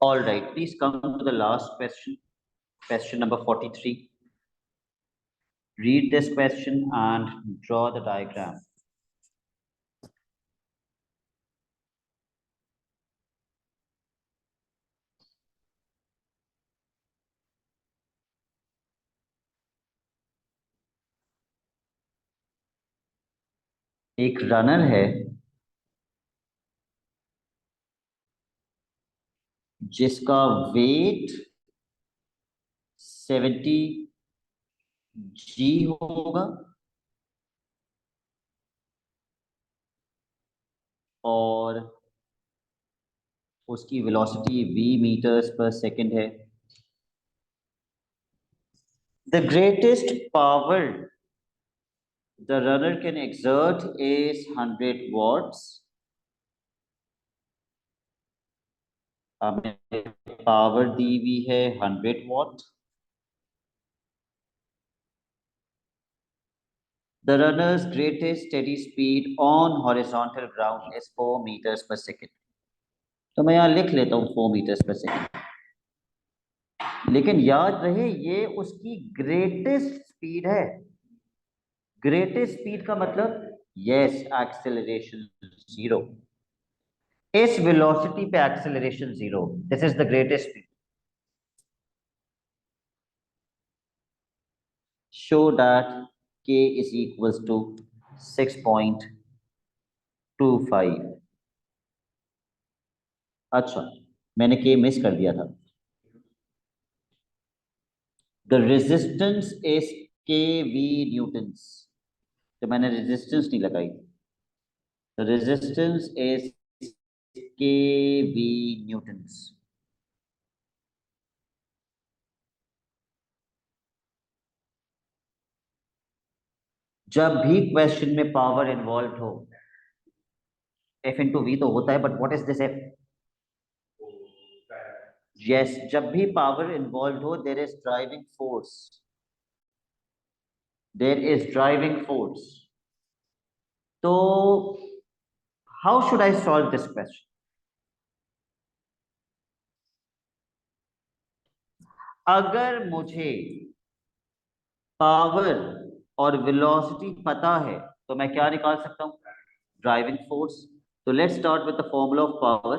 All right, please come to the last question, question number 43. Read this question and draw the diagram. एक runner है जिसका wait 70 जी होगा और उसकी velocity v metres पर second है. The greatest power the runner can exert is 100 watts. हमें power दी हुई है 100 watt. The runner's greatest steady speed on horizontal ground is 4 meters per second. तो मैं यहाँ लिख लेता हूँ 4 meters per second. लेकिन याद रहे ये उसकी ग्रेटेस्ट स्पीड है. ग्रेटेस्ट स्पीड का मतलब यस एक्सेलरेशन 0. इस वेलोसिटी पे acceleration 0. This is the greatest speed. Show that k is equals to 6.25. अच्छा, मैंने k मिस कर दिया था. The resistance is kV newtons. तो मैंने रेजिस्टेंस नहीं लगाई. The resistance is kV newtons. जब भी क्वेश्चन में पावर इन्वॉल्व हो, F इंटू वी तो होता है, but what is this F? Yes, जब भी पावर इन्वॉल्व हो there is driving force. There is driving force. तो how should I solve this question? अगर मुझे पावर और वेलोसिटी पता है तो मैं क्या निकाल सकता हूं? Driving force. तो let's start with the formula of power.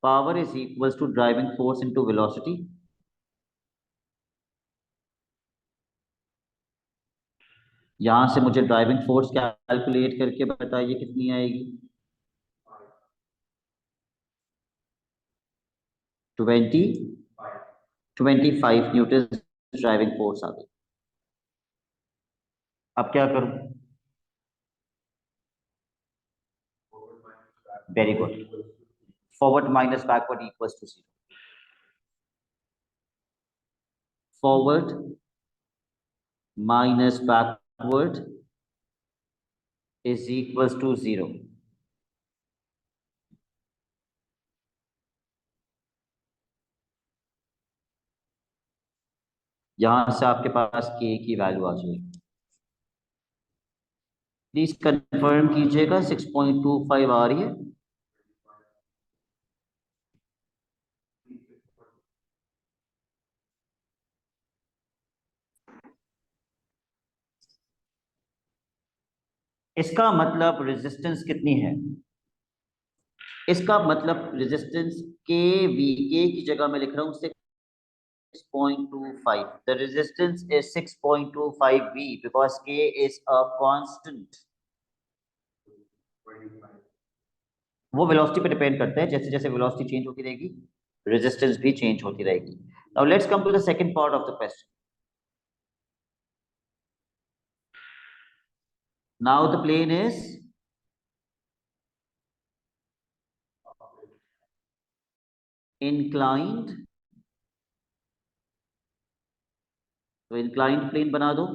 Power is equals to driving force into velocity. यहां से मुझे ड्राइविंग फोर्स कैलकुलेट करके बताइए कितनी आएगी. 25 न्यूटन ड्राइविंग फोर्स आ गई. अब क्या करूं? Very good. Forward minus backward equals to 0. Forward minus backward is equals to 0. यहां से आपके पास k की वैल्यू आ जाएगी. प्लीज कंफर्म कीजिएगा 6.25 आ रही है. इसका मतलब रेजिस्टेंस कितनी है? इसका मतलब रेजिस्टेंस के वी, के की जगह मैं लिख रहा हूं 6.25. The resistance is 6.25 V because K is a constant. वो वेलोसिटी पे डिपेंड करता है. जैसे जैसे वेलोसिटी चेंज होती रहेगी रेजिस्टेंस भी चेंज होती रहेगी. Now let's come to the second part of the question. Now the plane is inclined. तो inclined प्लेन बना दो.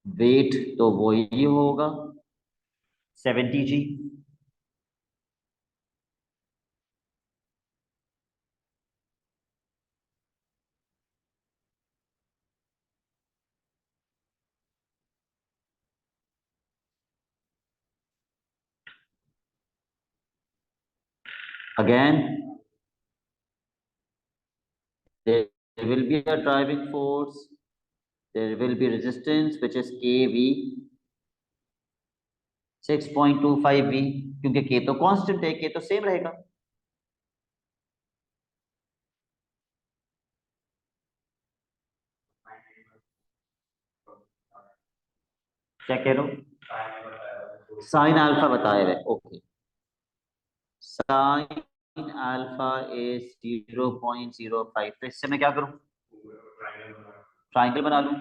वेट तो वो ही होगा 70 जी. Again, there will be a driving force, there will be resistance which is kV 6.25V, क्योंकि K तो constant है, K तो सेम रहेगा। क्या कह रहे हो? साइन अल्फा बताए हुए, ओके। साइन अल्फा इज 0.05, तो इससे मैं क्या करूं? ट्राइंगल बना लूं।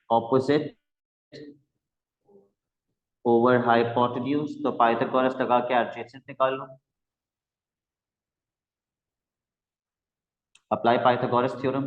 ऑपोजिट ओवर हाइपोटेन्यूज, तो पाइथागोरस लगा के एडजेसेंट निकाल लो। Apply Pythagoras theorem.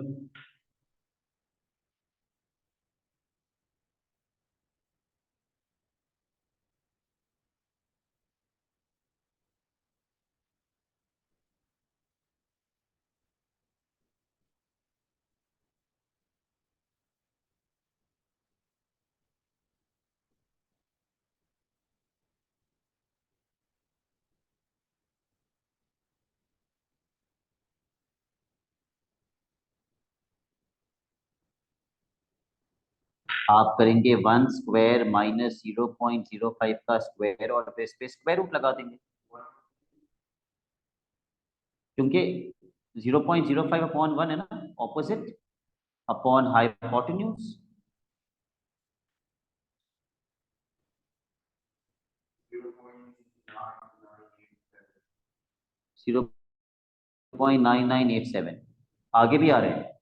आप करेंगे 1² माइनस 0.05 का स्क्वायर और फिर इस पे स्क्वायर रूट लगा देंगे, क्योंकि 0.05 अपॉन 1 है ना, ऑपोजिट अपॉन हाइपोटेन्यूज। 0.9987 आगे भी आ रहे हैं।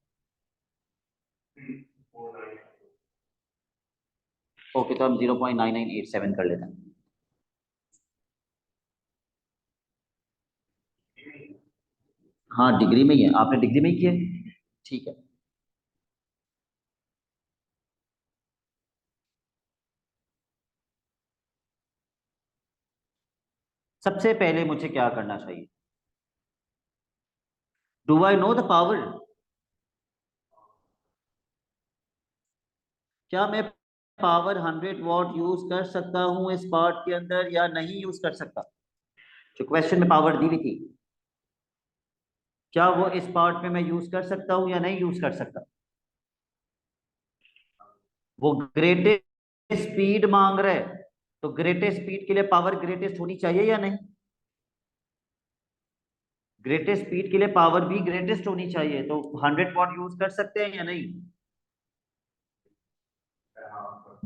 ओके, तो हम 0.9987 कर लेते हैं। हाँ, डिग्री में ही है, आपने डिग्री में ही किया है? ठीक है। सबसे पहले मुझे क्या करना चाहिए? Do I know the power? क्या मैं पावर 100 वॉट यूज कर सकता हूं इस पार्ट के अंदर या नहीं यूज कर सकता? जो क्वेश्चन में पावर दी हुई थी, क्या वो इस पार्ट में मैं यूज कर सकता हूं या नहीं यूज कर सकता? वो ग्रेटेस्ट स्पीड मांग रहा है, तो ग्रेटेस्ट स्पीड के लिए पावर ग्रेटेस्ट होनी चाहिए या नहीं? ग्रेटेस्ट स्पीड के लिए पावर भी ग्रेटेस्ट होनी चाहिए, तो 100 वॉट यूज कर सकते हैं या नहीं?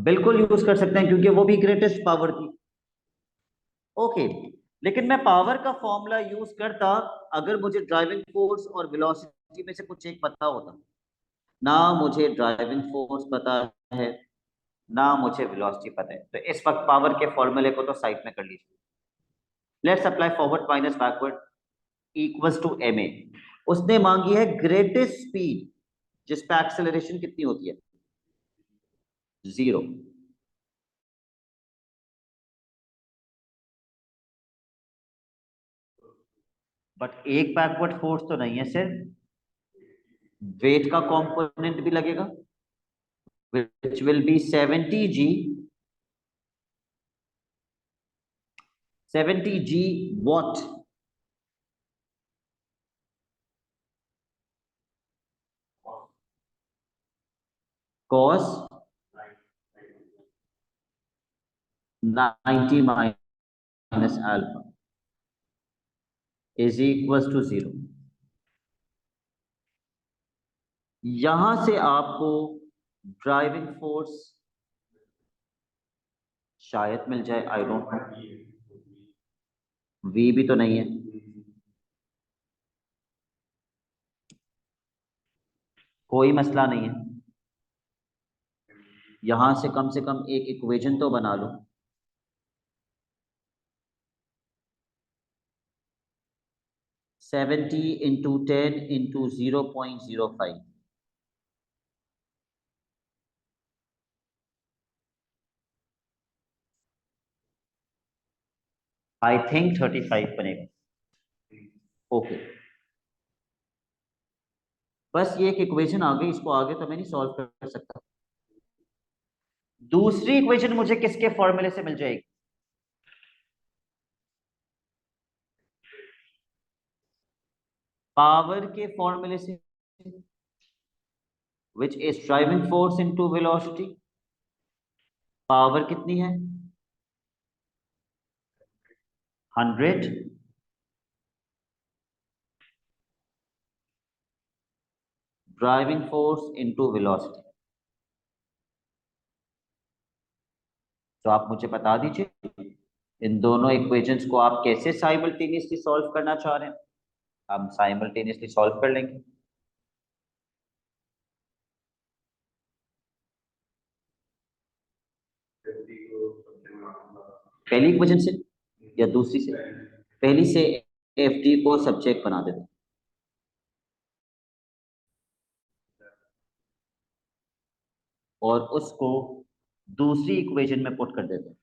बिल्कुल यूज कर सकते हैं, क्योंकि वो भी ग्रेटेस्ट पावर थी। ओके, लेकिन मैं पावर का फॉर्मूला यूज करता अगर मुझे ड्राइविंग फोर्स और वेलोसिटी में से कुछ एक पता होता। ना मुझे ड्राइविंग फोर्स पता है, ना मुझे वेलोसिटी पता है, तो इस वक्त पावर के फॉर्मूले को तो साइड में कर लीजिए। Let's apply forward minus backward equals to M A. उसने मांगी है ग्रेटेस्ट स्पीड जिस पे एक्सेलरेशन कितनी होती है? 0। बट एक बैकवर्ड फोर्स तो नहीं है सर, वेट का कंपोनेंट भी लगेगा, which will be 70 g, 70 g what? Cos 90 minus alpha is equals to 0। यहां से आपको ड्राइविंग फोर्स शायद मिल जाए, आई डोंट नो। वी भी तो नहीं है, कोई मसला नहीं है। यहां से कम एक इक्वेशन तो बना लो। 70 इंटू 10 इंटू 0.05, आई थिंक 35 बनेगा। ओके, बस ये एक इक्वेशन आ गई, इसको आगे तो मैं नहीं सॉल्व कर सकता। दूसरी इक्वेशन मुझे किसके फॉर्मूले से मिल जाएगी? पावर के फॉर्मूले से, which is driving force into velocity. Power कितनी है? 100 ड्राइविंग फोर्स इनटू वेलोसिटी। तो आप मुझे बता दीजिए इन दोनों इक्वेशंस को आप कैसे साइमल्टेनियसली सॉल्व करना चाह रहे हैं। हम साइमल्टेनियसली सॉल्व कर लेंगे। पहली इक्वेशन से या दूसरी से? पहली से एफ डी को सब्जेक्ट बना देते हैं और उसको दूसरी इक्वेशन में पुट कर देते हैं,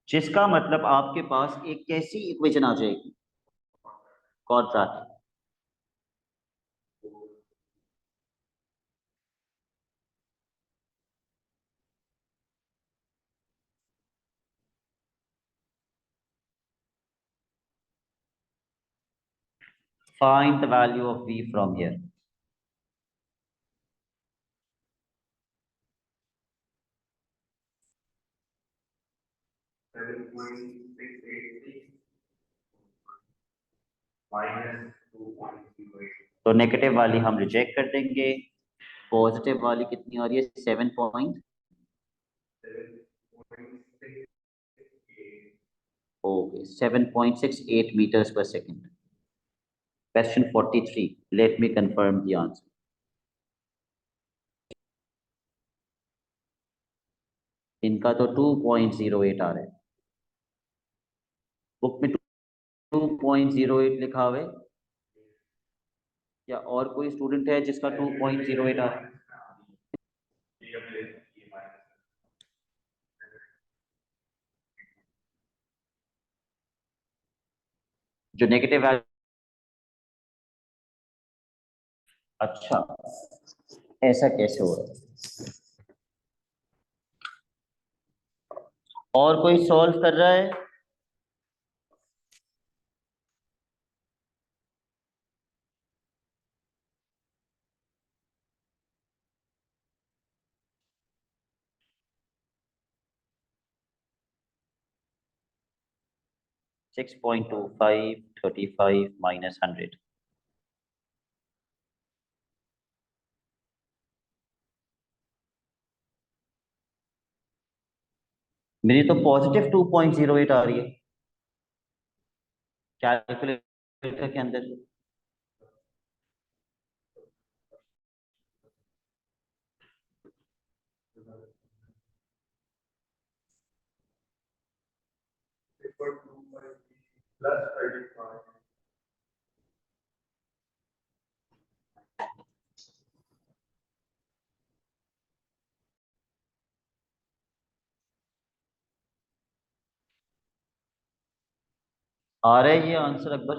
जिसका मतलब आपके पास एक कैसी इक्वेशन आ जाएगी? Quadratic. Find the value of v from here. तो नेगेटिव वाली हम रिजेक्ट कर देंगे। पॉजिटिव वाली कितनी आ रही है? 7 okay, 7.68 meters per second। Question 43, let me confirm the answer। इनका तो 2.08 आ रहा है, बुक में 2.08 लिखा हुआ है। या और कोई स्टूडेंट है जिसका 2.08 आ रहा है? जो नेगेटिव वैल्यू। अच्छा, ऐसा कैसे हो रहा है? और कोई सॉल्व कर रहा है? -6.25 35 -100। मेरी तो पॉजिटिव 2.08 आ रही है कैलकुलेटर के अंदर। आ रहा है ये answer Akbar?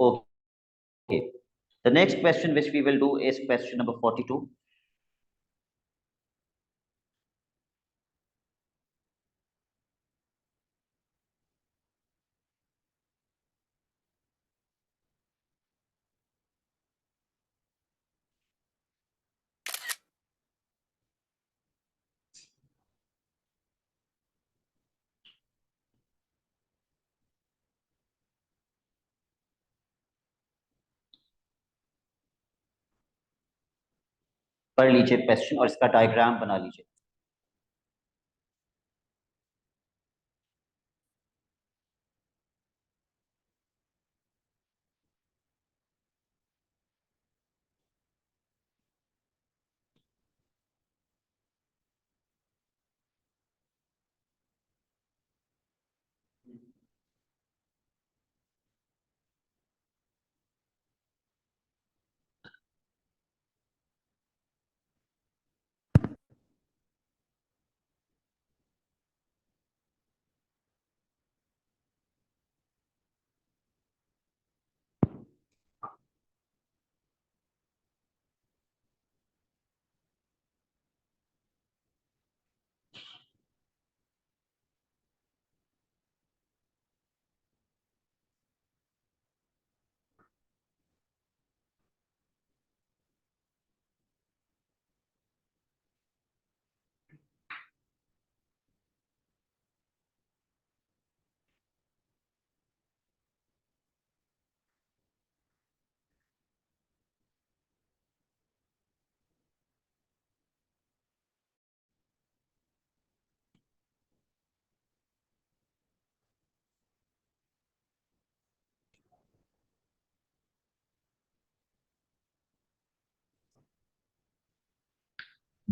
Okay, the next question which we will do is question number 42। पढ़ लीजिए क्वेश्चन और इसका डायग्राम बना लीजिए।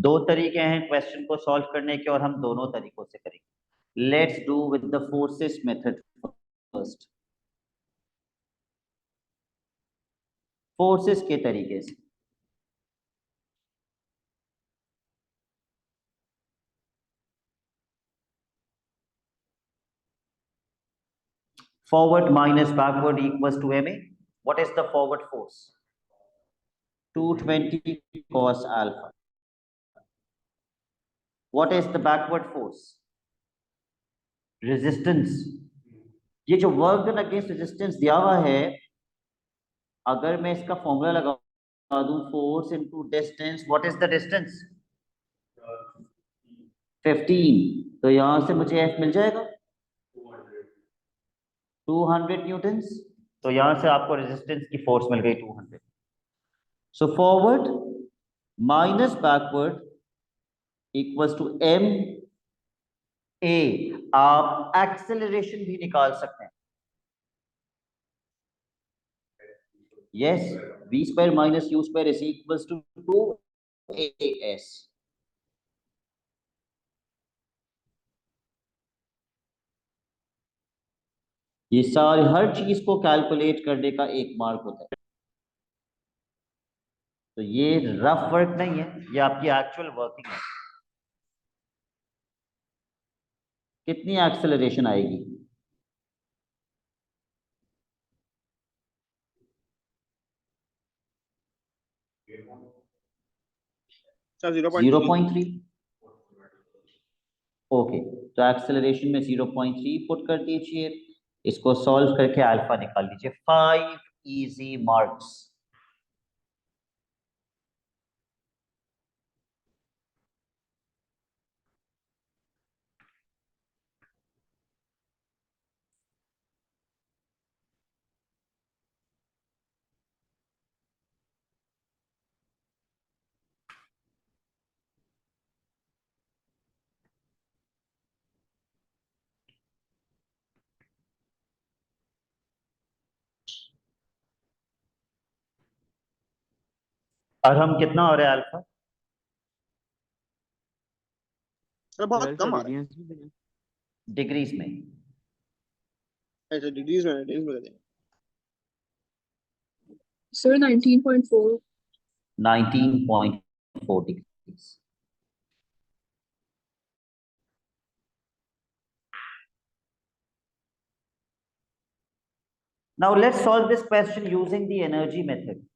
दो तरीके हैं क्वेश्चन को सॉल्व करने के और हम दोनों तरीकों से करेंगे। Let's do with the forces method first. Forces के तरीके से forward minus backward equals to ma. What is the forward force? 220 cos alpha. What is the backward force? Resistance. ये जो वर्क डन अगेंस्ट रेजिस्टेंस दिया हुआ है, अगर मैं इसका फॉर्मूला लगा दूं force into distance, what is the distance? 15। तो यहां से मुझे एफ मिल जाएगा 200 न्यूटन्स। तो यहां से आपको रेजिस्टेंस की फोर्स मिल गई 200। So forward minus backward equals to M A. आप एक्सेलरेशन भी निकाल सकते हैं। Yes, v square minus u square is equals to 2as। ये सारी हर चीज को कैलकुलेट करने का एक मार्क होता है। तो ये रफ वर्क नहीं है, ये आपकी एक्चुअल वर्किंग है। कितनी एक्सेलरेशन आएगी? सर 0.3। ओके, तो एक्सेलरेशन में 0.3 पुट कर दीजिए। इसको सॉल्व करके अल्फा निकाल लीजिए। 5 इजी मार्क्स। और हम कितना हो रहा है अल्फा? सर बहुत कम आ रहा है। डिग्रीज में। अच्छा डिग्रीज में कहते हैं। Sir, 19.4. 19.4 degrees. Now let's solve this question using the energy method.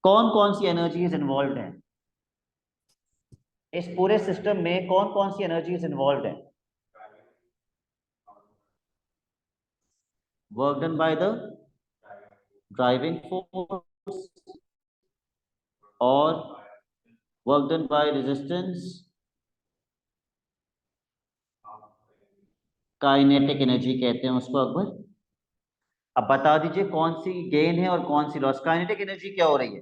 कौन कौन सी एनर्जीज इन्वॉल्व हैं इस पूरे सिस्टम में? कौन कौन सी एनर्जीज इन्वॉल्व हैं? Work done by the driving force और work done by resistance, kinetic energy कहते हैं उसको अकबर। अब बता दीजिए कौन सी गेन है और कौन सी लॉस। काइनेटिक एनर्जी क्या हो रही है?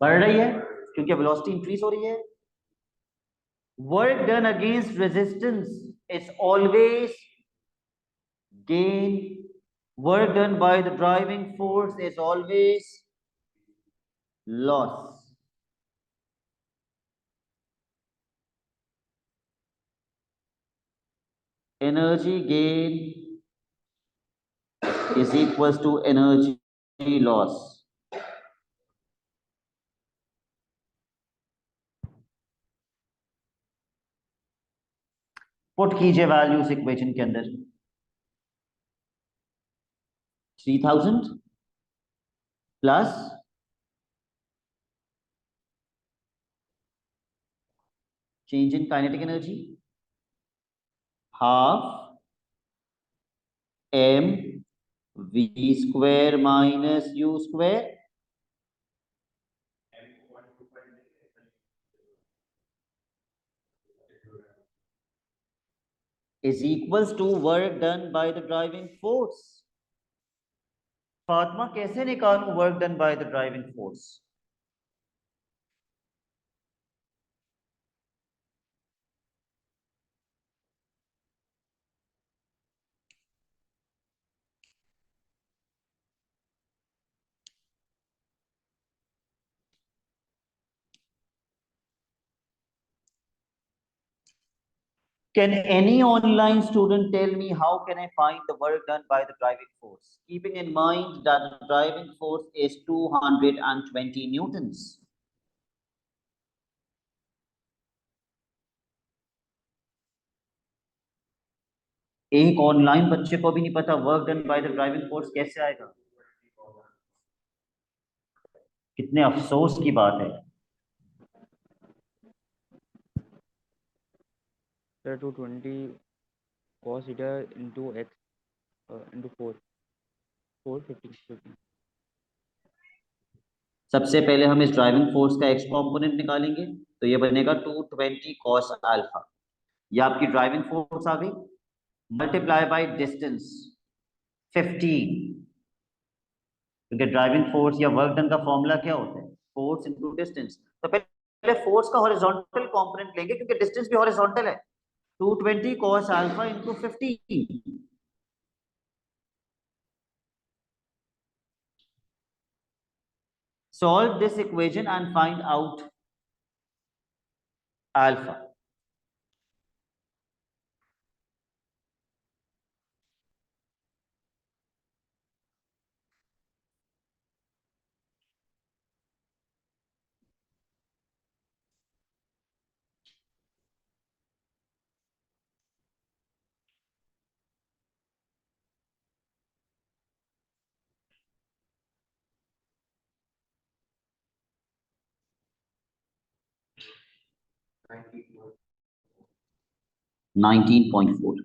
बढ़ रही है क्योंकि वेलोसिटी इंक्रीज हो रही है। Work done against resistance is always gain, work done by the driving force is always loss. Energy gain is equals to energy loss. Put कीजिए वैल्यूज इक्वेशन के अंदर। 3000 plus change in kinetic energy half m v square minus u square is equals to work done by the driving force. Fatima कैसे निकालूं work done by the driving force? Can any online student tell me how can I find the work done by the driving force? Keeping in mind that the driving force is 220 newtons. एक online बच्चे को भी नहीं पता work done by the driving force कैसे आएगा? कितने अफसोस की बात है। Sir, 220 cos theta into x into 450. सबसे पहले हम इस ड्राइविंग फोर्स का एक्स कंपोनेंट निकालेंगे, तो ये बनेगा 220 cos अल्फा। ये आपकी ड्राइविंग फोर्स आ गई, मल्टीप्लाई बाय डिस्टेंस 15, क्योंकि ड्राइविंग फोर्स या वर्क डन का फॉर्मूला क्या होता है? Force into distance. तो पहले फोर्स का हॉरिजॉन्टल कंपोनेंट लेंगे क्योंकि डिस्टेंस भी हॉरिजॉन्टल है। 220 cos alpha into 15। Solve this equation and find out alpha. $19.4.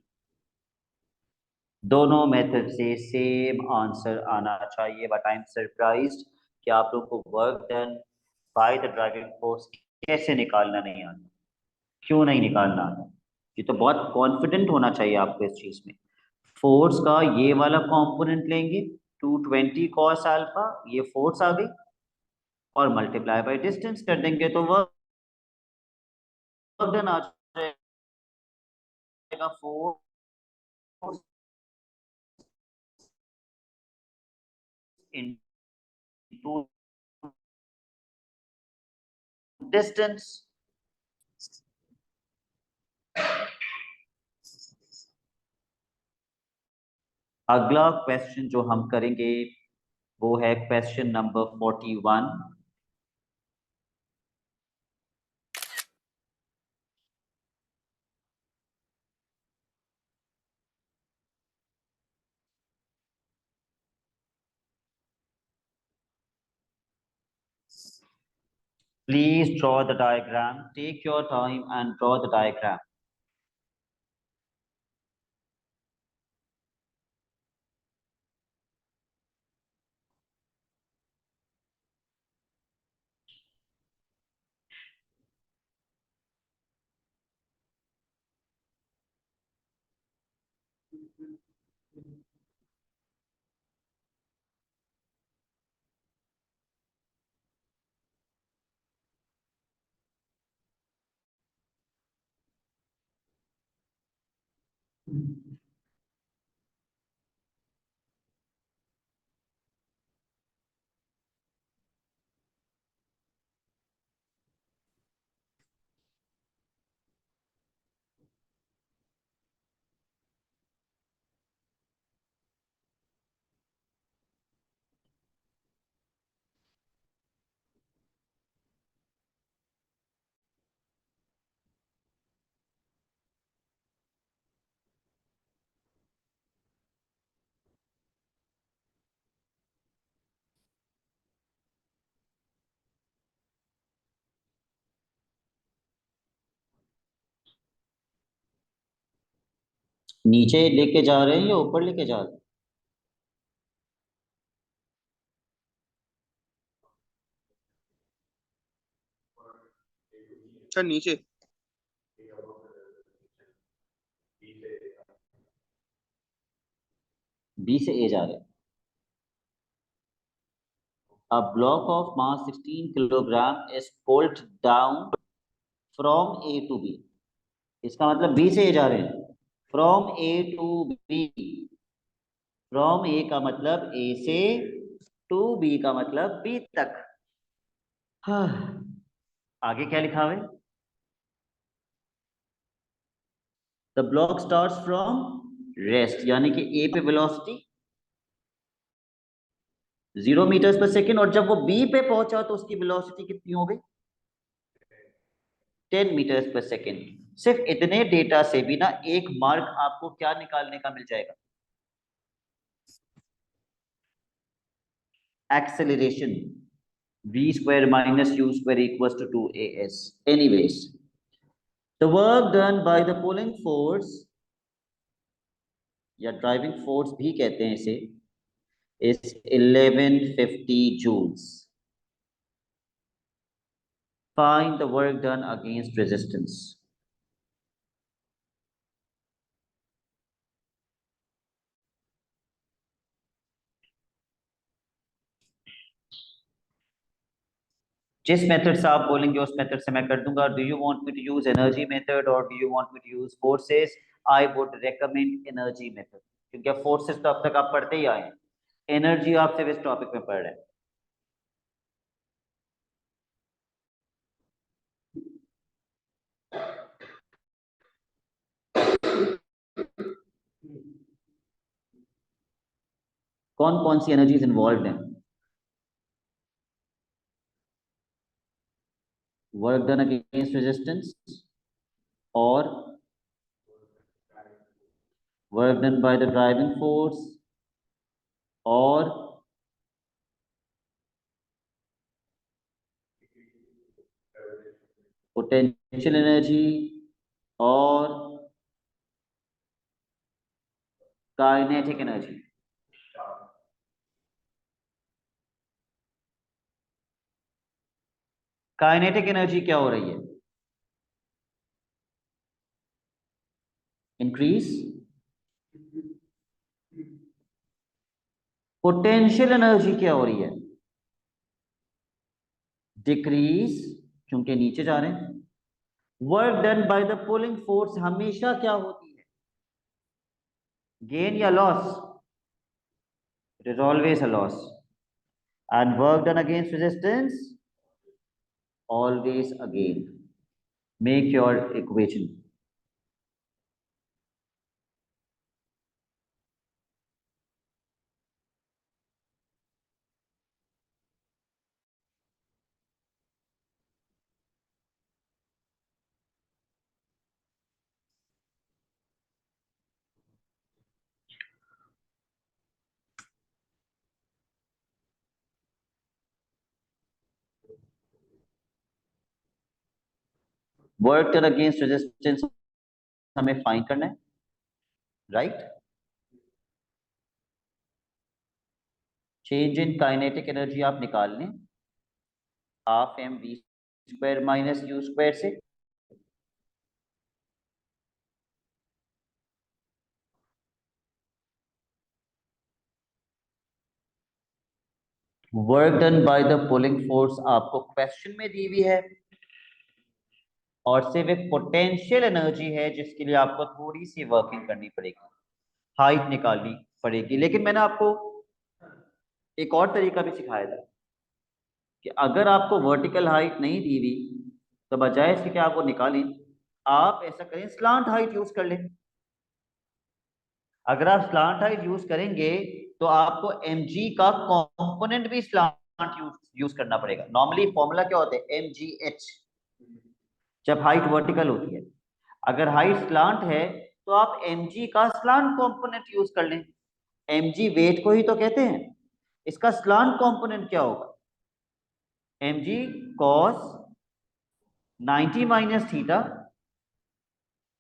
दोनों मेथड से सेम आंसर आना चाहिए, बट आई एम सरप्राइज्ड कि आप लोगों को work done by the driving force कैसे निकालना नहीं आता। क्यों नहीं निकालना आता? ये तो बहुत कॉन्फिडेंट होना चाहिए आपको इस चीज में। फोर्स का ये वाला कंपोनेंट लेंगे 220 cos अल्फा, ये फोर्स आ गई, और मल्टीप्लाई बाय डिस्टेंस कर देंगे तो वर्क डन आ जाएगा। Force into distance. अगला क्वेश्चन जो हम करेंगे वो है question number 41। Please draw the diagram. Take your time and draw the diagram. नीचे लेके जा रहे हैं या ऊपर लेके जा रहे हैं? सर नीचे। बी से ए जा रहे हैं। a block of mass 16 kilogram is pulled down from A to B. इसका मतलब B से A जा रहे हैं, from A to B. from A का मतलब A से, to B का मतलब B तक. हाँ, आगे क्या लिखा हुआ है? The block starts from rest, यानी कि A पे वेलोसिटी 0 मीटर्स पर सेकेंड, और जब वो B पे पहुंचा तो उसकी वेलोसिटी कितनी हो गई? 10 मीटर्स पर सेकेंड. सिर्फ इतने डेटा से भी ना एक मार्क आपको क्या निकालने का मिल जाएगा? Acceleration. v square minus u square equals to 2as. Anyways, the work done by the pulling force या ड्राइविंग फोर्स भी कहते हैं इसे, is 1150 joules. Find the work done against resistance. जिस मेथड से आप बोलेंगे उस मेथड से मैं कर दूंगा. Do you want me to use energy method और do you want me to use forces? I would recommend energy method, क्योंकि फोर्सेस तो अब तक आप पढ़ते ही आए हैं, एनर्जी आप सिर्फ इस टॉपिक में पढ़ रहे हैं. कौन कौन सी एनर्जीज इन्वॉल्व हैं? वर्क डन अगेंस्ट रेजिस्टेंस और work done by the driving force और पोटेंशियल एनर्जी और काइनेटिक एनर्जी. काइनेटिक एनर्जी क्या हो रही है? इंक्रीज. पोटेंशियल एनर्जी क्या हो रही है? डिक्रीज, क्योंकि नीचे जा रहे हैं. Work done by the pulling force हमेशा क्या होती है? गेन या loss? It is always a loss. And work done against resistance always a gain. Make your equation. Work done against resistance हमें फाइंड करना है, right? Change in kinetic energy आप निकाल लें, half M we square minus u square से. Work done by the pulling force आपको question में दी हुई है, और सिर्फ एक पोटेंशियल एनर्जी है जिसके लिए आपको थोड़ी सी वर्किंग करनी पड़ेगी, हाइट निकालनी पड़ेगी. लेकिन मैंने आपको एक और तरीका भी सिखाया था कि अगर आपको वर्टिकल हाइट नहीं दी हुई तो बजाय इसके कि आप वो निकालें, आप ऐसा करें, स्लांट हाइट यूज कर लें. अगर आप स्लांट हाइट यूज करेंगे तो आपको mg का कंपोनेंट भी स्लांट यूज करना पड़ेगा. नॉर्मली फॉर्मूला क्या होता है? mgh, जब हाइट वर्टिकल होती है. अगर हाइट स्लांट है तो आप mg का स्लांट कंपोनेंट यूज कर लें. mg वेट को ही तो कहते हैं, इसका स्लांट कंपोनेंट क्या होगा? mg cos 90 minus theta,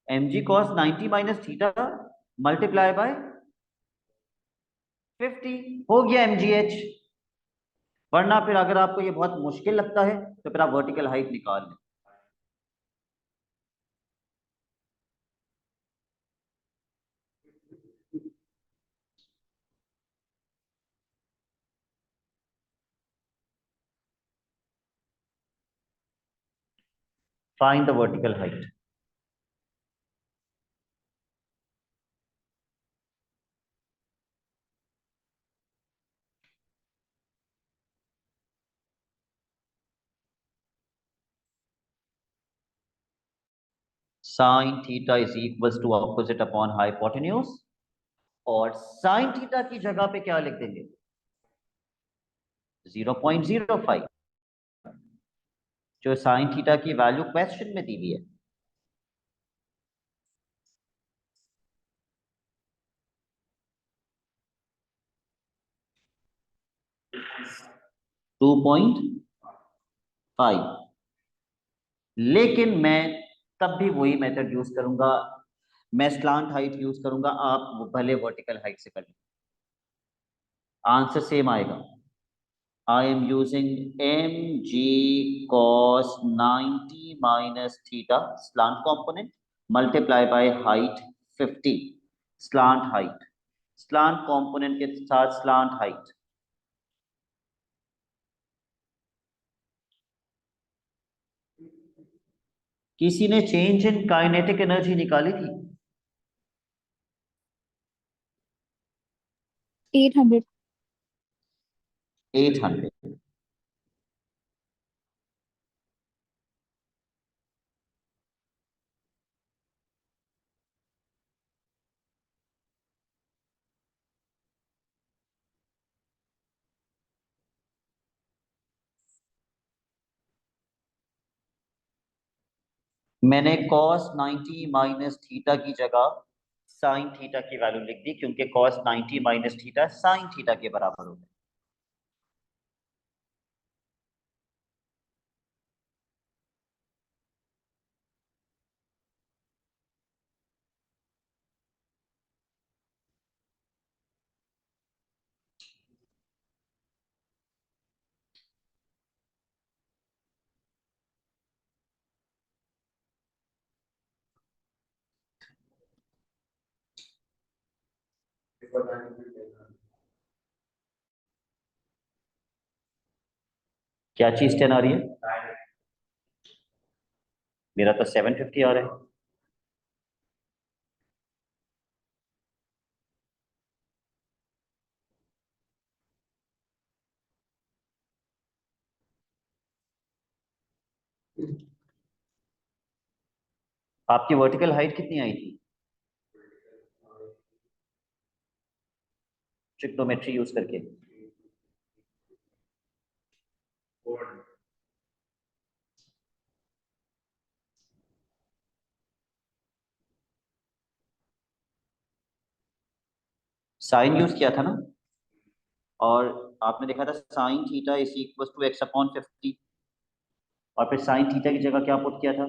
mg cos 90 minus theta multiply by 50 हो गया mgh. वरना फिर अगर आपको ये बहुत मुश्किल लगता है तो फिर आप वर्टिकल हाइट निकाल लें. Find the vertical height. Sine theta is equals to opposite upon hypotenuse, और साइन थीटा की जगह पे क्या लिख देंगे? 0.05, जो साइन थीटा की वैल्यू क्वेश्चन में दी हुई है। Two point five. लेकिन मैं तब भी वही मेथड यूज करूंगा, मैं स्लांट हाइट यूज करूंगा, आप वो भले वर्टिकल हाइट से कर लें, आंसर सेम आएगा। I am using M G cos 90 minus theta slant component multiply by height 50 slant height, slant component के साथ स्लांट हाइट। किसी ने चेंज इन काइनेटिक एनर्जी निकाली थी? 800. 800। मैंने cos 90 माइनस थीटा की जगह साइन थीटा की वैल्यू लिख दी, क्योंकि cos 90 minus theta sine theta के बराबर होता है। क्या चीज 10 आ रही है? मेरा तो 750 आ रहा है। आपकी वर्टिकल हाइट कितनी आई थी ट्रिग्नोमेट्री यूज करके? साइन यूज किया था ना, और आपने देखा था sine theta is equal to X upon 50, और फिर साइन थीटा की जगह क्या पुट किया था?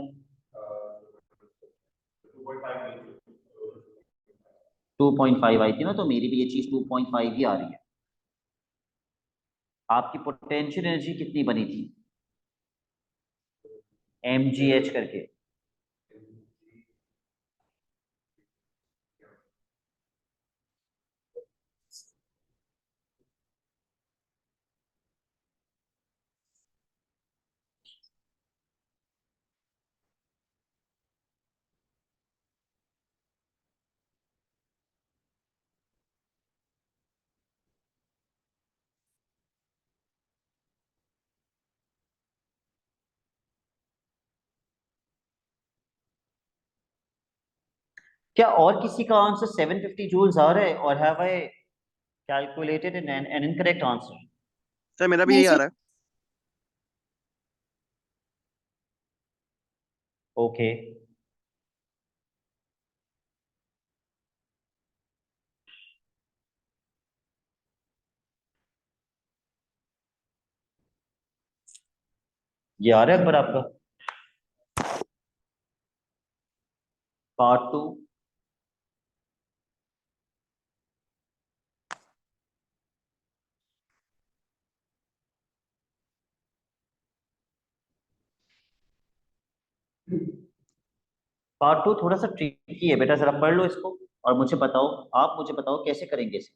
2.5 आई थी ना, तो मेरी भी ये चीज 2.5 ही आ रही है। आपकी पोटेंशियल एनर्जी कितनी बनी थी mgh करके? क्या और किसी का आंसर 750 जूल्स आ रहा है, और have I calculated an incorrect answer? Sir मेरा भी नहीं यही आ सर. रहा है। ओके। ये आ रहा है अकबर आपका पार्ट 2? पार्ट 2 थोड़ा सा ट्रिकी है बेटा, जरा पढ़ लो इसको और मुझे बताओ, आप मुझे बताओ कैसे करेंगे इसे।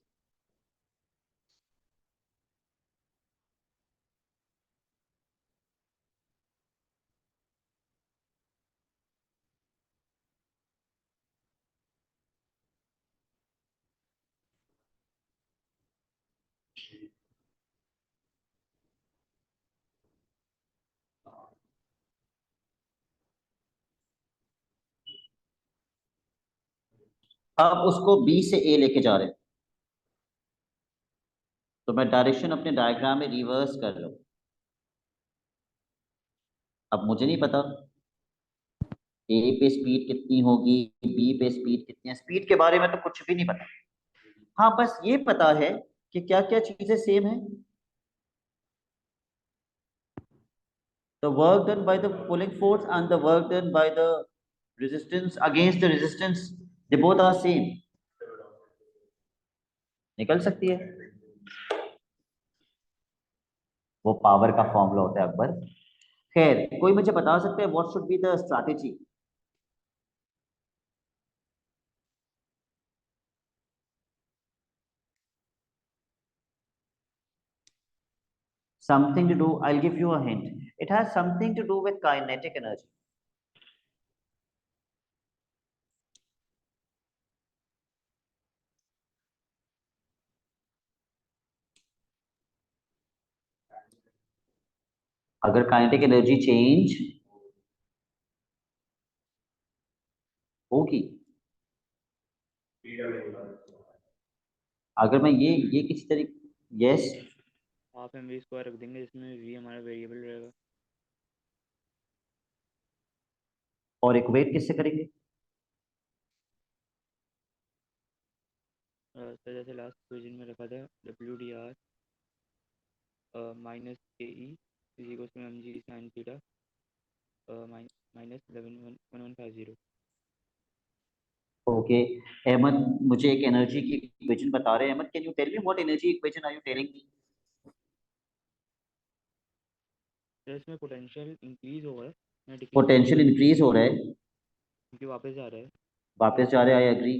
अब उसको बी से ए लेके जा रहे हैं, तो मैं डायरेक्शन अपने डायग्राम में रिवर्स कर रहा हूं। अब मुझे नहीं पता ए पे स्पीड कितनी होगी, बी पे स्पीड कितनी है, स्पीड के बारे में तो कुछ भी नहीं पता। हाँ, बस ये पता है कि क्या क्या चीजें सेम है। The work done by the pulling force and the work done by the resistance against the resistance, they both are same. निकल सकती है, वो पावर का फॉर्मूला होता है अकबर। खैर, कोई मुझे बता सकते हैं what should be the strategy? Something to do, I'll give you a hint. It has something to do with kinetic energy. अगर काइनेटिक एनर्जी चेंज होगी, अगर मैं ये किसी तरीके, yes, half M we square रख देंगे जिसमें वी हमारा वेरिएबल रहेगा। और इक्वेट किससे करेंगे? सर जैसे लास्ट क्वेश्चन में रखा था W D R minus K E is equal to M G sine theta minus 11,1150। Okay Ahmad, मुझे एक एनर्जी की इक्वेशन बता रहे हैं। Ahmad, can you tell me what energy equation are you telling me? Sir इसमें पोटेंशियल इंक्रीज हो रहा है या डिक्रीज, पोटेंशियल इंक्रीज हो रहा है, क्योंकि वापस जा रहा है। वापस जा रहे हैं, आई एग्री।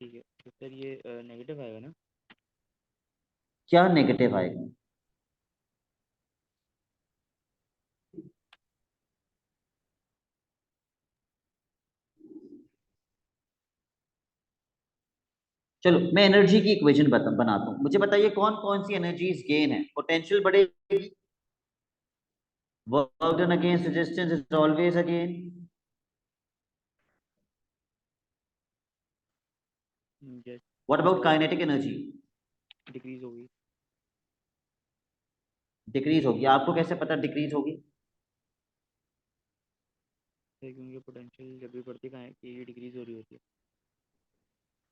ठीक है, तो सर ये नेगेटिव आएगा ना? क्या नेगेटिव आएगा? चलो मैं एनर्जी की इक्वेशन बनाता हूँ। मुझे बताइए कौन कौन सी एनर्जीज गेन है? पोटेंशियल बढ़ेगी, work done against resistance is always again. Yes, what about kinetic energy? Decrease होगी। डिक्रीज होगी। आपको कैसे पता डिक्रीज होगी? सर क्योंकि पोटेंशियल जब भी बढ़ती है कि ये डिक्रीज हो रही होती है।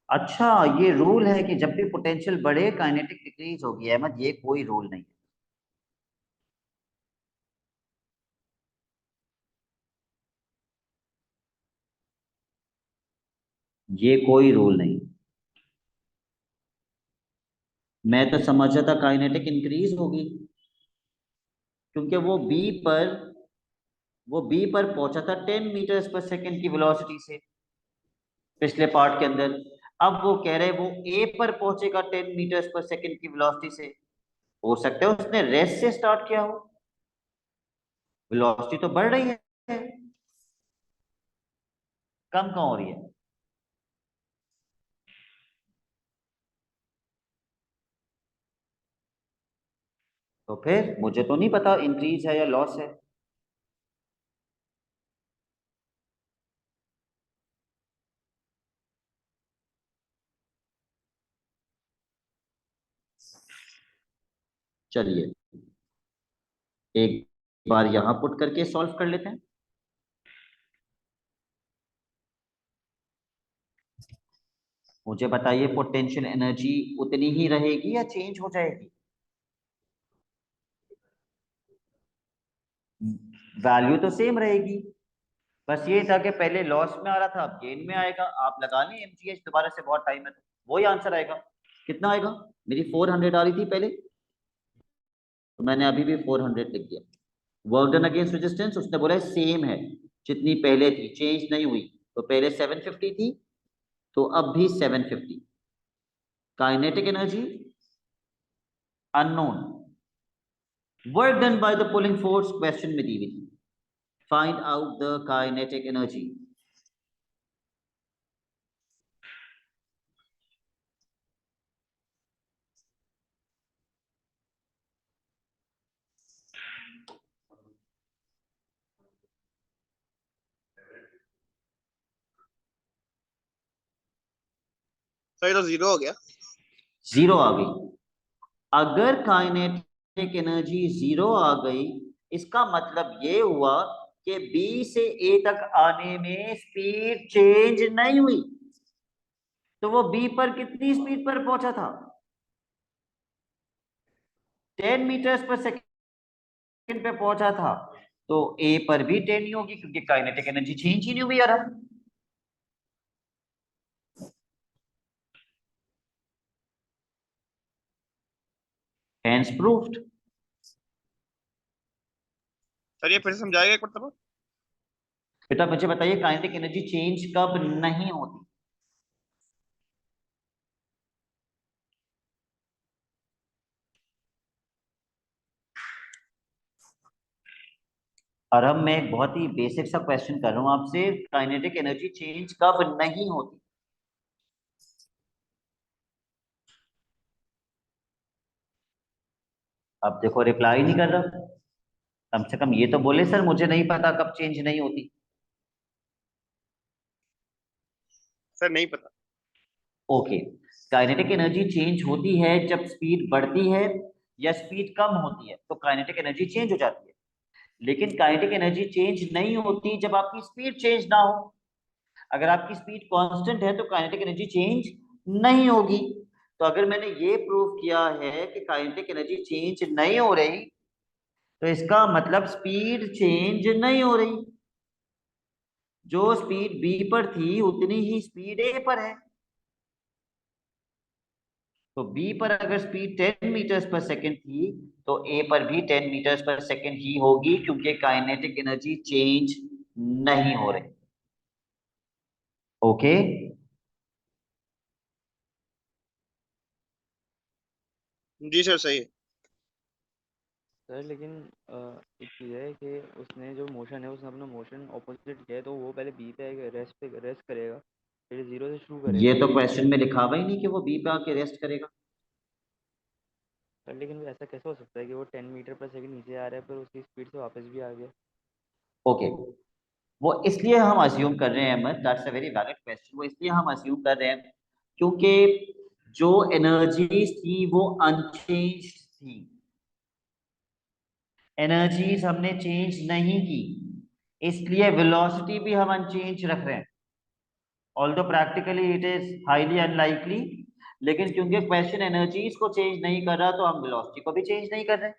अच्छा, ये रूल है कि जब भी पोटेंशियल बढ़े काइनेटिक डिक्रीज होगी। अहमद, ये कोई रूल नहीं है, ये कोई रूल नहीं। मैं तो समझा था काइनेटिक इंक्रीज होगी, क्योंकि वो बी पर पहुंचा था 10 मीटर्स पर सेकंड की वेलोसिटी से पिछले पार्ट के अंदर। अब वो कह रहे वो ए पर पहुंचेगा 10 मीटर्स पर सेकंड की वेलोसिटी से। हो सकता है उसने रेस्ट से स्टार्ट किया हो, वेलोसिटी तो बढ़ रही है, कम कहाँ हो रही है? तो फिर मुझे तो नहीं पता इंक्रीज है या लॉस है। चलिए एक बार यहां पुट करके सॉल्व कर लेते हैं। मुझे बताइए पोटेंशियल एनर्जी उतनी ही रहेगी या चेंज हो जाएगी? वैल्यू तो सेम रहेगी, बस ये था कि पहले लॉस में आ रहा था, अब गेन में आएगा। आप लगा लें एमजीएच दोबारा से, बहुत टाइम है, तो वही आंसर आएगा। कितना आएगा? मेरी 400 आ रही थी पहले, तो मैंने अभी भी 400 लिख दिया। वर्क डन अगेंस्ट रेजिस्टेंस उसने बोला सेम है जितनी पहले थी, चेंज नहीं हुई। तो पहले 750 थी, तो अब भी 750। Kinetic energy unknown, work done by the pulling force question में दी हुई थी। Find out the kinetic energy. Sir ये तो 0 हो गया। 0 आ गई। अगर काइनेटिक एनर्जी 0 आ गई, इसका मतलब ये हुआ कि बी से ए तक आने में स्पीड चेंज नहीं हुई। तो वो बी पर कितनी स्पीड पर पहुंचा था? 10 मीटर्स पर सेकंड पे पहुंचा था। तो ए पर भी 10 ही होगी, क्योंकि काइनेटिक एनर्जी चेंज ही नहीं हुई यार। Hence proved. सर ये फिर से समझाएगा एक मतलब। बेटा मुझे बताइए, काइनेटिक एनर्जी चेंज कब नहीं होती? और अब मैं एक बहुत ही बेसिक सा क्वेश्चन कर रहा हूं आपसे, काइनेटिक एनर्जी चेंज कब नहीं होती? अब देखो रिप्लाई नहीं कर रहा। कम से कम ये तो बोले सर मुझे नहीं पता कब चेंज नहीं होती। सर नहीं पता। ओके। काइनेटिक एनर्जी चेंज होती है जब स्पीड बढ़ती है या स्पीड कम होती है, तो काइनेटिक एनर्जी चेंज हो जाती है। लेकिन काइनेटिक एनर्जी चेंज नहीं होती जब आपकी स्पीड चेंज ना हो। अगर आपकी स्पीड कांस्टेंट है तो काइनेटिक एनर्जी चेंज नहीं होगी। तो अगर मैंने ये प्रूव किया है कि काइनेटिक एनर्जी चेंज नहीं हो रही, तो इसका मतलब स्पीड चेंज नहीं हो रही। जो स्पीड बी पर थी उतनी ही स्पीड ए पर है। तो बी पर अगर स्पीड 10 मीटर्स पर सेकंड थी, तो ए पर भी 10 मीटर्स पर सेकंड ही होगी, क्योंकि काइनेटिक एनर्जी चेंज नहीं हो रही। ओके। जी सर सही है। सर लेकिन एक चीज़ है कि उसने जो मोशन है उसने अपना मोशन ऑपोजिट किया है, तो वो पहले बी पे रेस्ट करेगा, फिर 0 से शुरू ये करेगा। तो क्वेश्चन में लिखा हुआ ही नहीं कि वो बी पे आके रेस्ट करेगा। सर लेकिन वो ऐसा कैसे हो सकता है कि वो 10 मीटर पर सेकंड नीचे आ रहा है, फिर उसकी स्पीड से वापस भी आ गया। ओके। वो इसलिए हम अज्यूम कर रहे हैं Ahmad, that's a very valid question. वो इसलिए हम अज्यूम कर रहे हैं क्योंकि जो एनर्जीज थी वो अनचेंज थी। एनर्जीज हमने चेंज नहीं की, इसलिए वेलोसिटी भी हम अनचेंज रख रहे हैं। Although practically it is highly unlikely, लेकिन क्योंकि क्वेश्चन एनर्जीज को चेंज नहीं कर रहा, तो हम वेलोसिटी को भी चेंज नहीं कर रहे।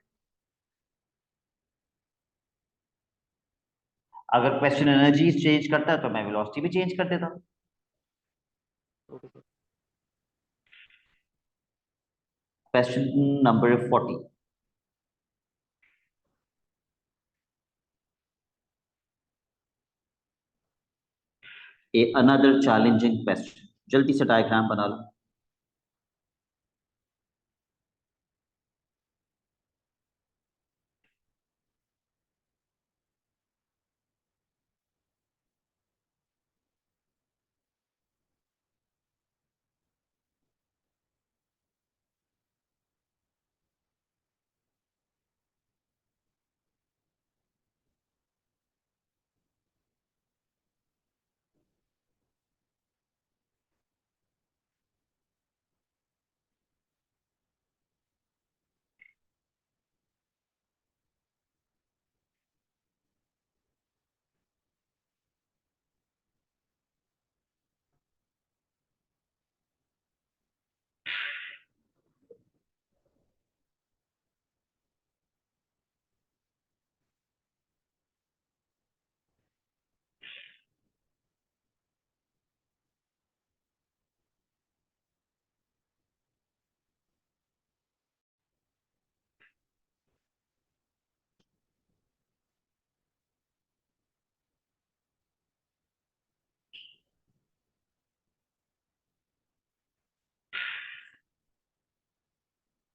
अगर क्वेश्चन एनर्जीज चेंज करता तो मैं वेलोसिटी भी चेंज कर देता। Okay sir. Question number 40। Another challenging question. जल्दी से डायग्राम बना लो।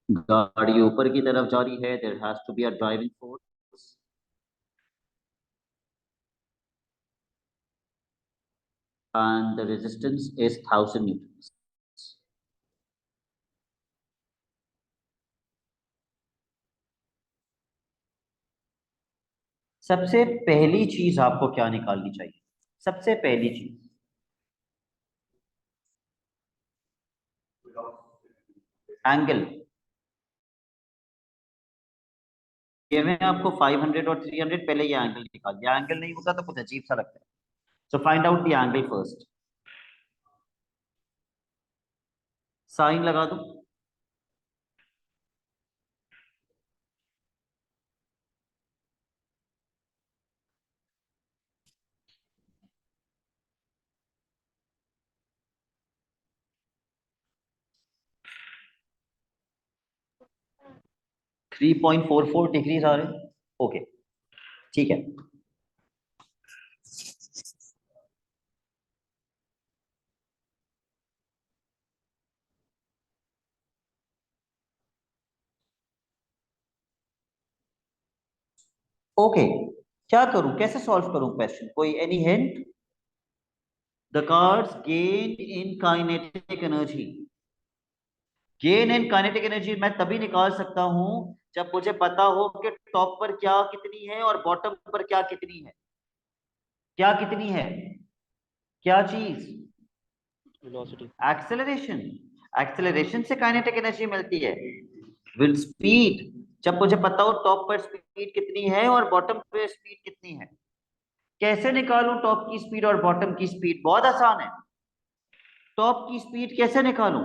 गाड़ी ऊपर की तरफ जा रही है, there has to be a driving force and the resistance is 1000 newtons. सबसे पहली चीज आपको क्या निकालनी चाहिए? सबसे पहली चीज एंगल ये में आपको 500 और 300, पहले ये एंगल निकाल दिया। एंगल नहीं होता तो कुछ अजीब सा लगता है। So find out the angle first. Sine लगा दो। थ्री 3.44 डिग्री आ रहे हैं। ओके ठीक है। ओके क्या करूं, कैसे सॉल्व करूं क्वेश्चन, कोई any hint? The cards gain in kinetic energy. Gain in kinetic energy मैं तभी निकाल सकता हूं जब मुझे पता हो कि टॉप पर क्या कितनी है और बॉटम पर क्या कितनी है। क्या कितनी है, क्या चीज? वेलोसिटी। एक्सेलरेशन। एक्सेलरेशन से काइनेटिक एनर्जी मिलती है। विद स्पीड, जब मुझे पता हो टॉप पर स्पीड कितनी है और बॉटम पर स्पीड कितनी है। कैसे निकालूं टॉप की स्पीड और बॉटम की स्पीड? बहुत आसान है। टॉप की स्पीड कैसे निकालूं?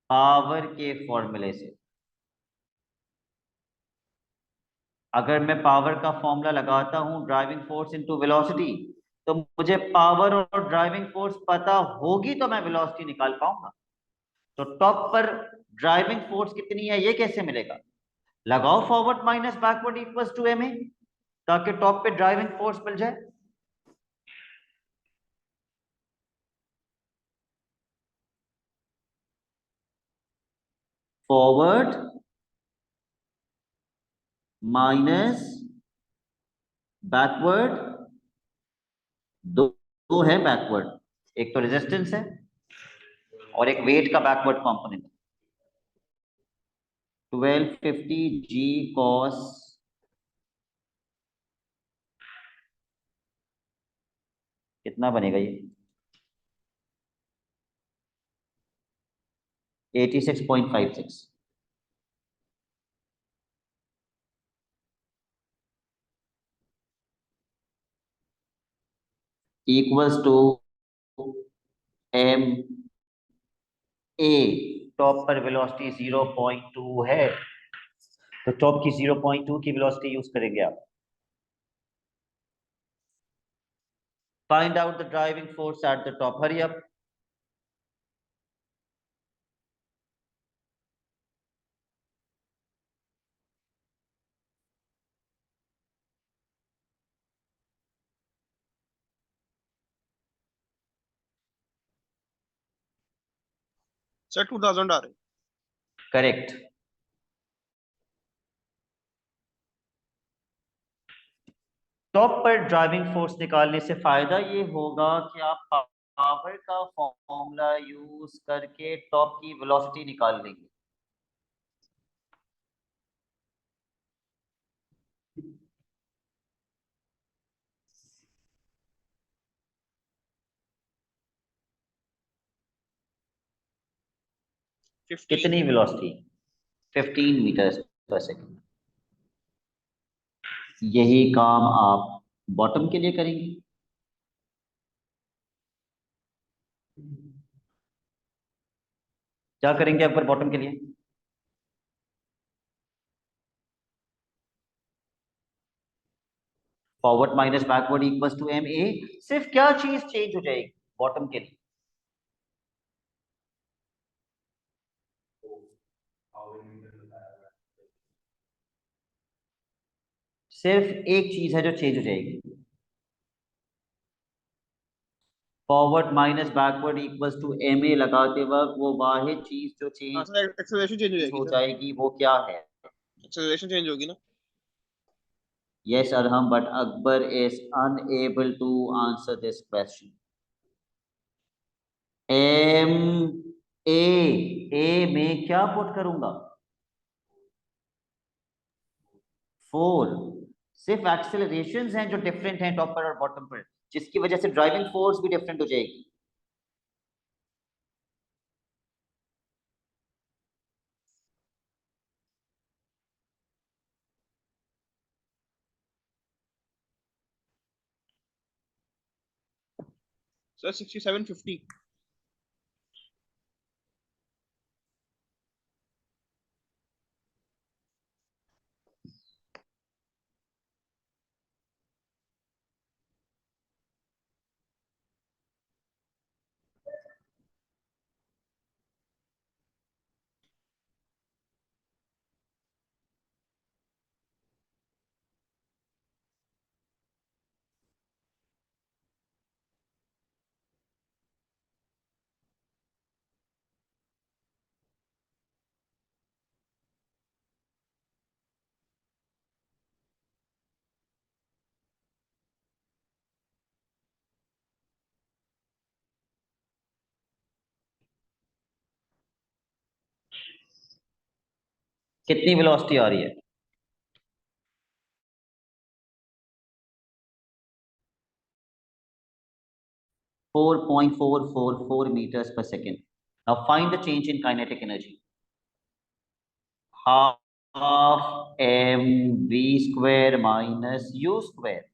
पावर के फॉर्मूले से। अगर मैं पावर का फॉर्मूला लगाता हूं ड्राइविंग फोर्स इनटू वेलोसिटी, तो मुझे पावर और ड्राइविंग फोर्स पता होगी तो मैं वेलोसिटी निकाल पाऊंगा। तो टॉप पर ड्राइविंग फोर्स कितनी है ये कैसे मिलेगा? लगाओ forward minus backward equals to M A, ताकि टॉप पे ड्राइविंग फोर्स मिल जाए। फॉरवर्ड माइनस बैकवर्ड, दो, दो है बैकवर्ड, एक तो रेजिस्टेंस है और एक वेट का बैकवर्ड कंपोनेंट। 1250 जी कॉस कितना बनेगा ये? 86.56। Equals to M A. Top पर वेलोसिटी 0.2 है, तो टॉप की 0.2 की वेलोसिटी यूज करेंगे आप। Find out the driving force at the top, hurry up. Sir 2000 आ रहे हैं। करेक्ट। टॉप पर ड्राइविंग फोर्स निकालने से फायदा ये होगा कि आप पावर का फॉर्मूला यूज करके टॉप की वेलोसिटी निकाल लेंगे। कितनी वेलोसिटी? 15 मीटर पर सेकंड। यही काम आप बॉटम के लिए करेंगे। क्या करेंगे अगर बॉटम के लिए? Forward minus backward equals to M A. सिर्फ क्या चीज चेंज हो जाएगी बॉटम के लिए? सिर्फ एक चीज है जो चेंज हो जाएगी। Forward minus backward equals to M A लगाते वक्त वो वाहिद चीज जो हाँ चेंज सर, एक्सेलरेशन चेंज हो जाएगी हो सर। जाएगी वो क्या है? एक्सेलरेशन चेंज होगी ना। Yes, Arham, but Akbar is unable to answer this question. M A में क्या पुट करूंगा? 4। सिर्फ एक्सेलरेशंस हैं जो डिफरेंट हैं टॉप पर और बॉटम पर, जिसकी वजह से ड्राइविंग फोर्स भी डिफरेंट हो जाएगी। Sir, 6750. कितनी वेलोसिटी आ रही है? 4.444 meters per second. Now find the change in kinetic energy. Half mv square minus u square.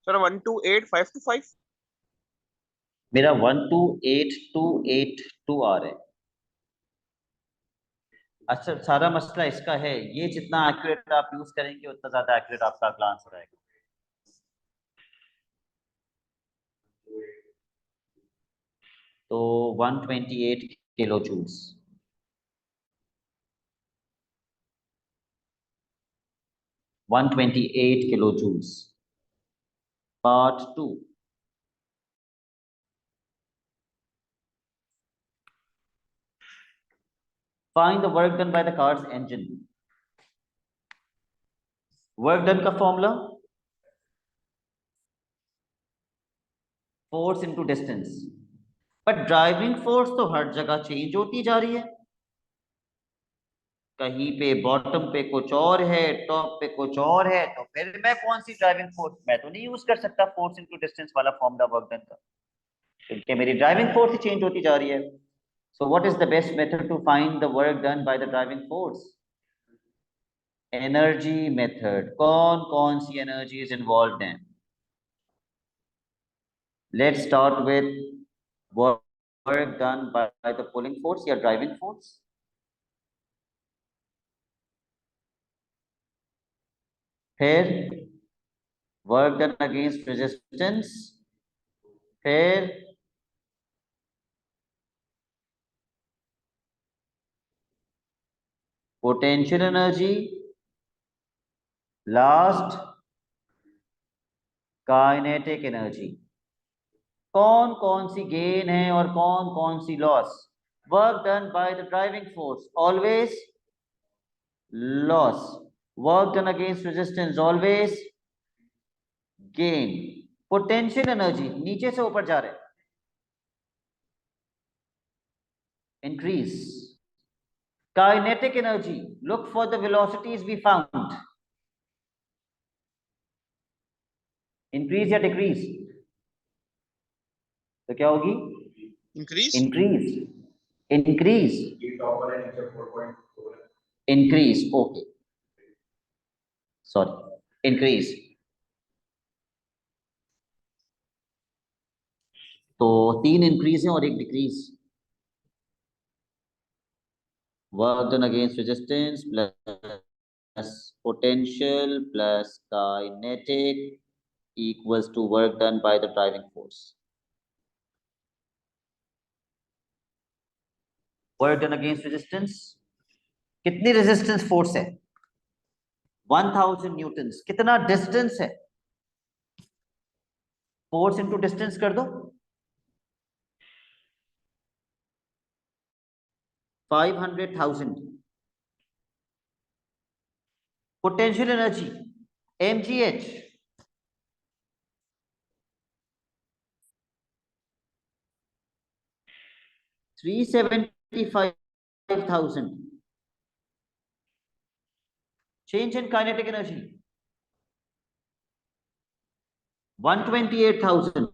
Sir, 128525. मेरा 128282 आ रहा है। अच्छा, सारा मसला इसका है, ये जितना एक्यूरेट आप यूज करेंगे उतना ज्यादा एक्यूरेट आपका अगला आंसर आएगा। तो 128 kilo joules, 128 kilo joules. Part 2, find the work done by the car's engine. Work done का formula force into distance, but driving force तो हर जगह चेंज होती जा रही है। कहीं पे बॉटम पे कुछ और है, टॉप पे कुछ और है, तो फिर मैं कौन सी ड्राइविंग फोर्स, मैं तो नहीं यूज कर सकता फोर्स इनटू डिस्टेंस वाला फॉर्मूला वर्क डन का, क्योंकि मेरी ड्राइविंग फोर्स ही चेंज होती जा रही है। So what is the best method to find the work done by the driving force? Energy method. कौन कौन सी एनर्जीज इन्वॉल्व हैं? Let's start with work done by the pulling force या driving force. फिर work done against resistance, फिर potential energy, last kinetic energy. कौन कौन सी gain है और कौन कौन सी loss? Work done by the driving force always loss, work done against resistance always gain. Potential energy नीचे से ऊपर जा रहे हैं, increase. Kinetic energy, look for the velocities we found. Increase या decrease? तो क्या होगी? Increase. Increase. Increase. Increase. Okay. Sorry. Increase. तो 3 increase है और 1 decrease. Work done against resistance plus potential plus kinetic equals to work done by the driving force. Work done against resistance, कितनी resistance force है? 1000 Newton's. कितना distance है? Force into distance कर दो, 500,000। Potential energy mgh, $375,000। change in kinetic energy 128,000।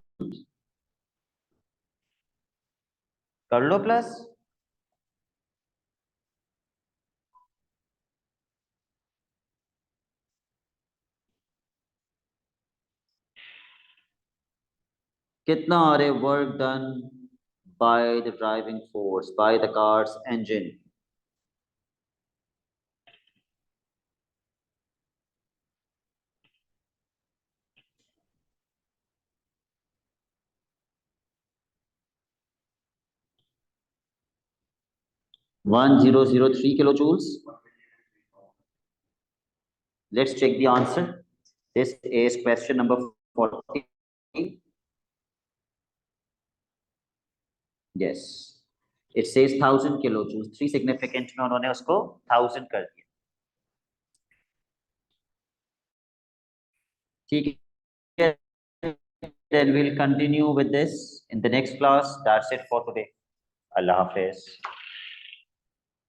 कर लो plus, कितना आ रहे work done by the driving force, by the cars engine. $1003 kilojoules। Let's check the answer. This is question number 40. Yes, it says 1000 kilojoules। 3 significant में उन्होंने उसको 1000 कर दिया। ठीक है, then we'll continue with this in the next class. That's it for today. Allah Hafiz.